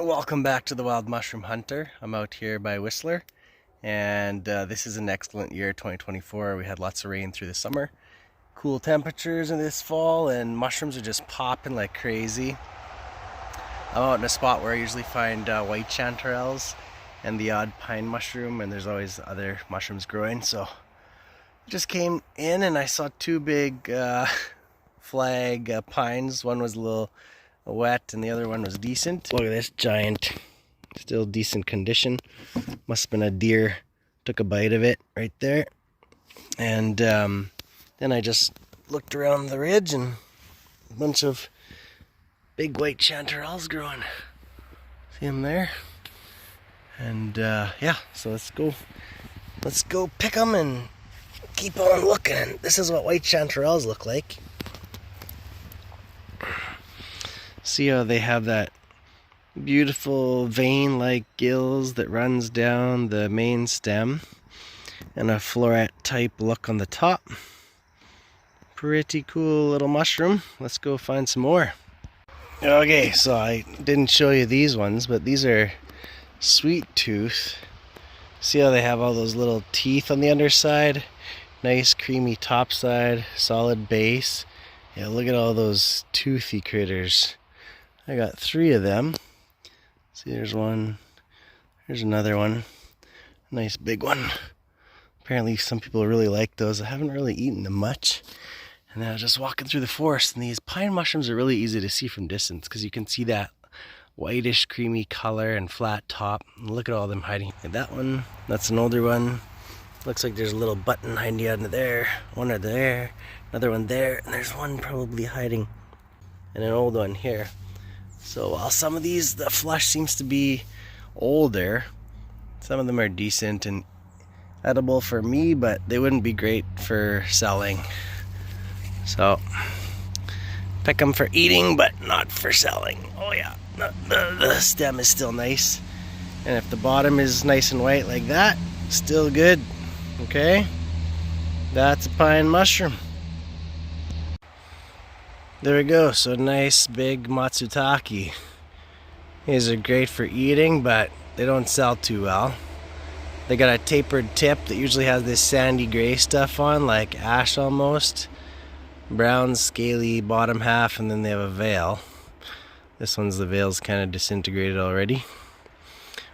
Welcome back to the Wild Mushroom Hunter. I'm out here by Whistler, and this is an excellent year, 2024. We had lots of rain through the summer, cool temperatures in this fall, and mushrooms are just popping like crazy. I'm out in a spot where I usually find white chanterelles and the odd pine mushroom, and there's always other mushrooms growing. So I just came in and I saw two big flag pines. One was a little wet and the other one was decent. Look at this giant, still decent condition. Must have been a deer took a bite of it right there. And then I just looked around the ridge and a bunch of big white chanterelles growing. See them there? And yeah, so let's go pick them and keep on looking. This is what white chanterelles look like. See how they have that beautiful vein-like gills that runs down the main stem and a floret type look on the top. Pretty cool little mushroom. Let's go find some more. Okay, so I didn't show you these ones, but these are sweet tooth. See how they have all those little teeth on the underside? Nice creamy top side, solid base. Yeah, look at all those toothy critters. I got 3 of them. See, there's one. There's another one. Nice big one. Apparently some people really like those. I haven't really eaten them much. And then I was just walking through the forest, and these pine mushrooms are really easy to see from distance because you can see that whitish creamy color and flat top. And look at all of them hiding. And that one, that's an older one. Looks like there's a little button hiding under there. One over there, another one there, and there's one probably hiding. And an old one here. So while some of these, the flesh seems to be older, some of them are decent and edible for me, but they wouldn't be great for selling. So pick them for eating, but not for selling. Oh yeah, the stem is still nice. And if the bottom is nice and white like that, still good. Okay, that's a pine mushroom. There we go, so nice big matsutake. These are great for eating, but they don't sell too well. They got a tapered tip that usually has this sandy gray stuff on, like ash almost. Brown scaly bottom half, and then they have a veil. This one's, the veil's kind of disintegrated already.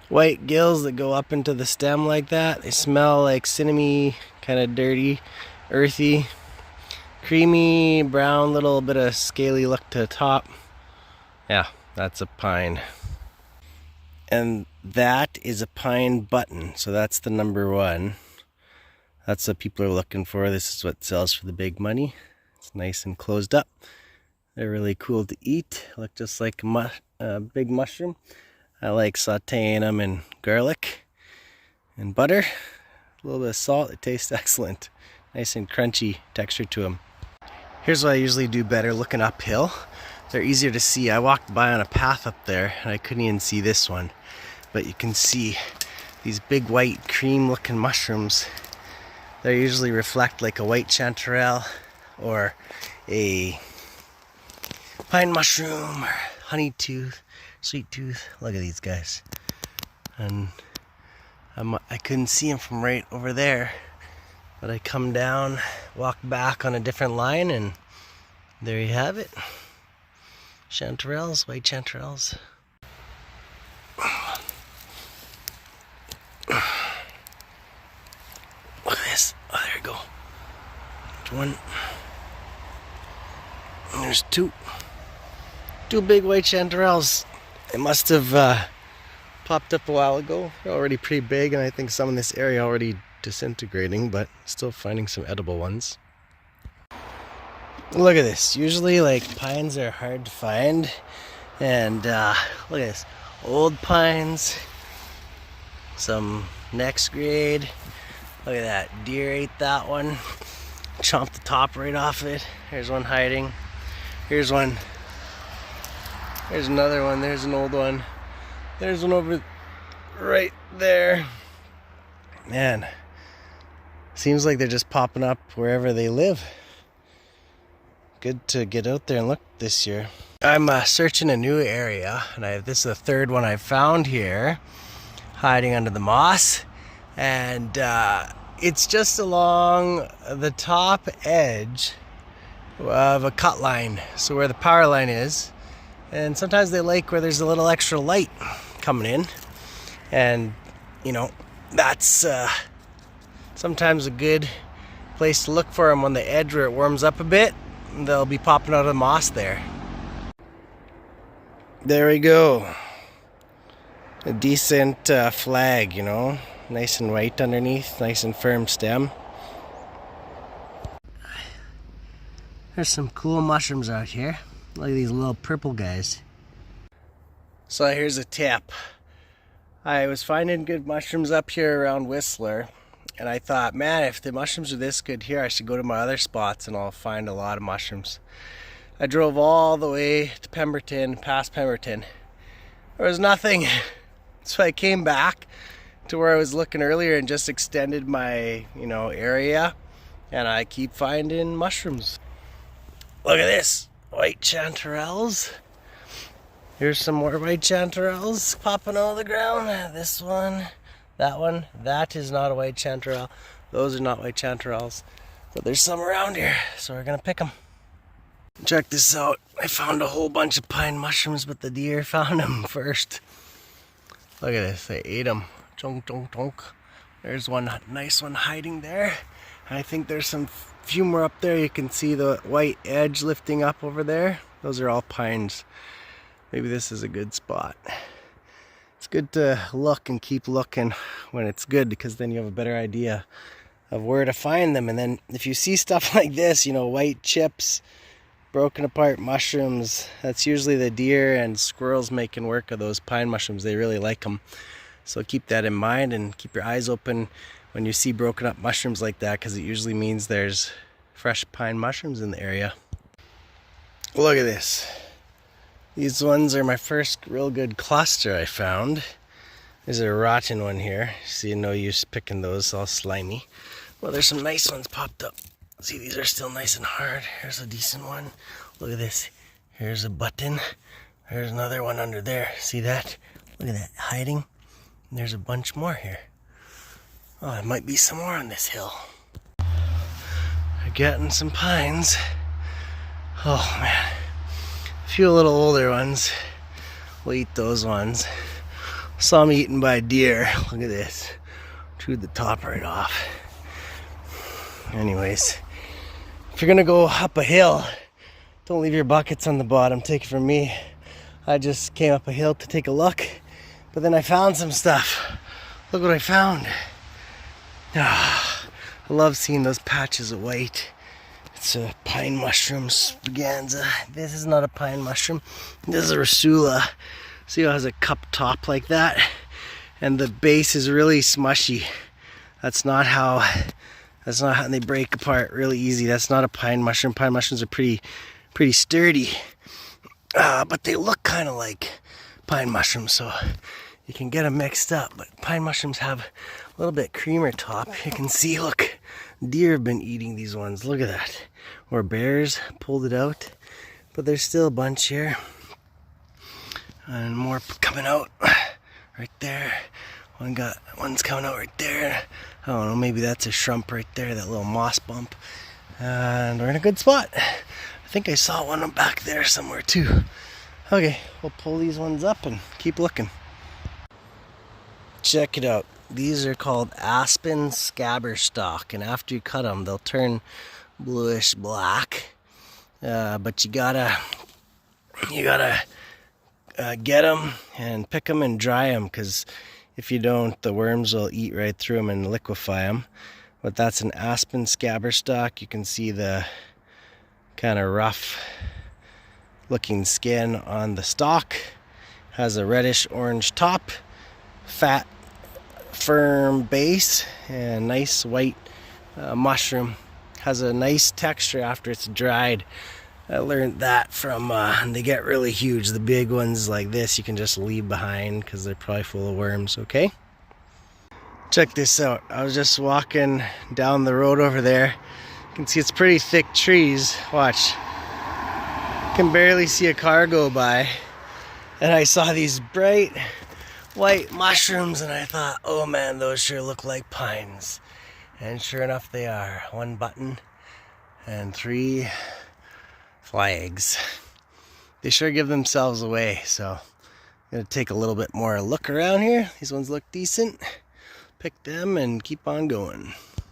White gills that go up into the stem like that. They smell like cinnamon, kind of dirty, earthy. Creamy, brown, little bit of scaly look to the top. Yeah, that's a pine. And that is a pine button, so that's the number 1. That's what people are looking for. This is what sells for the big money. It's nice and closed up. They're really cool to eat. Look just like a big mushroom. I like sauteing them in garlic and butter. A little bit of salt. It tastes excellent. Nice and crunchy texture to them. Here's what I usually do better, looking uphill. They're easier to see. I walked by on a path up there and I couldn't even see this one. But you can see these big white cream looking mushrooms. They usually reflect like a white chanterelle or a pine mushroom or honey tooth, sweet tooth. Look at these guys. And I couldn't see them from right over there. But I come down, walk back on a different line, and there you have it. Chanterelles, white chanterelles. Look at this. Oh, there you go. There's one. And there's 2. 2 big white chanterelles. They must have popped up a while ago. They're already pretty big, and I think some in this area already disintegrating, but still finding some edible ones. Look at this. Usually like pines are hard to find, and look at this. Old pines, some next grade. Look at that. Deer ate that one. Chomped the top right off it. There's one hiding. Here's one. There's another one. There's an old one. There's one over right there. Man, seems like they're just popping up wherever they live. good to get out there and look this year. I'm searching a new area, and this is the third one I've found here, hiding under the moss. And it's just along the top edge of a cut line, so where the power line is. And sometimes they like where there's a little extra light coming in, and you know, that's sometimes a good place to look for them on the edge where it warms up a bit. They'll be popping out of the moss there. There we go. A decent flag, you know, nice and white underneath, nice and firm stem. There's some cool mushrooms out here. Look at these little purple guys. So here's a tip. I was finding good mushrooms up here around Whistler, and I thought, man, if the mushrooms are this good here, I should go to my other spots and I'll find a lot of mushrooms. I drove all the way to Pemberton, past Pemberton. There was nothing. So I came back to where I was looking earlier and just extended my, area, and I keep finding mushrooms. Look at this, white chanterelles. Here's some more white chanterelles popping out of the ground. This one, that is not a white chanterelle. Those are not white chanterelles, but there's some around here, so we're gonna pick them. Check this out. I found a whole bunch of pine mushrooms, but the deer found them first. Look at this, they ate them. Chonk, chonk, chonk. There's one nice one hiding there. I think there's some few more up there. You can see the white edge lifting up over there. Those are all pines. Maybe this is a good spot. It's good to look and keep looking when it's good, because then you have a better idea of where to find them. And then if you see stuff like this, white chips, broken apart mushrooms, that's usually the deer and squirrels making work of those pine mushrooms. They really like them. So keep that in mind and keep your eyes open when you see broken up mushrooms like that, because it usually means there's fresh pine mushrooms in the area. Look at this. These ones are my first real good cluster I found. There's a rotten one here. See, no use picking those, all slimy. Well, there's some nice ones popped up. See, these are still nice and hard. Here's a decent one. Look at this. Here's a button. There's another one under there. See that? Look at that, hiding. And there's a bunch more here. Oh, there might be some more on this hill. We're getting some pines. Oh man. A few little older ones. We'll eat those ones. Saw them eaten by a deer. Look at this. Chewed the top right off. Anyways, if you're gonna go up a hill, don't leave your buckets on the bottom. Take it from me. I just came up a hill to take a look, but then I found some stuff. Look what I found. I love seeing those patches of white. It's a pine mushroom spuganza. This is not a pine mushroom. This is a rasula. See how it has a cup top like that? And the base is really smushy. That's not how they break apart really easy. That's not a pine mushroom. Pine mushrooms are pretty sturdy. But they look kind of like pine mushrooms, so you can get them mixed up. But pine mushrooms have a little bit creamer top. You can see, look, deer have been eating these ones. Look at that. Or bears pulled it out. But there's still a bunch here. And more coming out right there. One's coming out right there. I don't know, maybe that's a shrimp right there, that little moss bump. And we're in a good spot. I think I saw one back there somewhere too. Okay, we'll pull these ones up and keep looking. Check it out. These are called Aspen scabber stalk, and after you cut them, they'll turn bluish black. But you gotta get them and pick them and dry them, because if you don't, the worms will eat right through them and liquefy them. But that's an aspen scabber stalk. You can see the kind of rough looking skin on the stalk. Has a reddish orange top, fat, firm base, and nice white mushroom. Has a nice texture after it's dried. I learned that from, they get really huge. The big ones like this you can just leave behind because they're probably full of worms, okay? Check this out. I was just walking down the road over there. You can see it's pretty thick trees. Watch. Can barely see a car go by. And I saw these bright white mushrooms and I thought, oh man, those sure look like pines. And sure enough they are. 1 button and 3 flags. They sure give themselves away, so I'm gonna take a little bit more look around here. These ones look decent. Pick them and keep on going.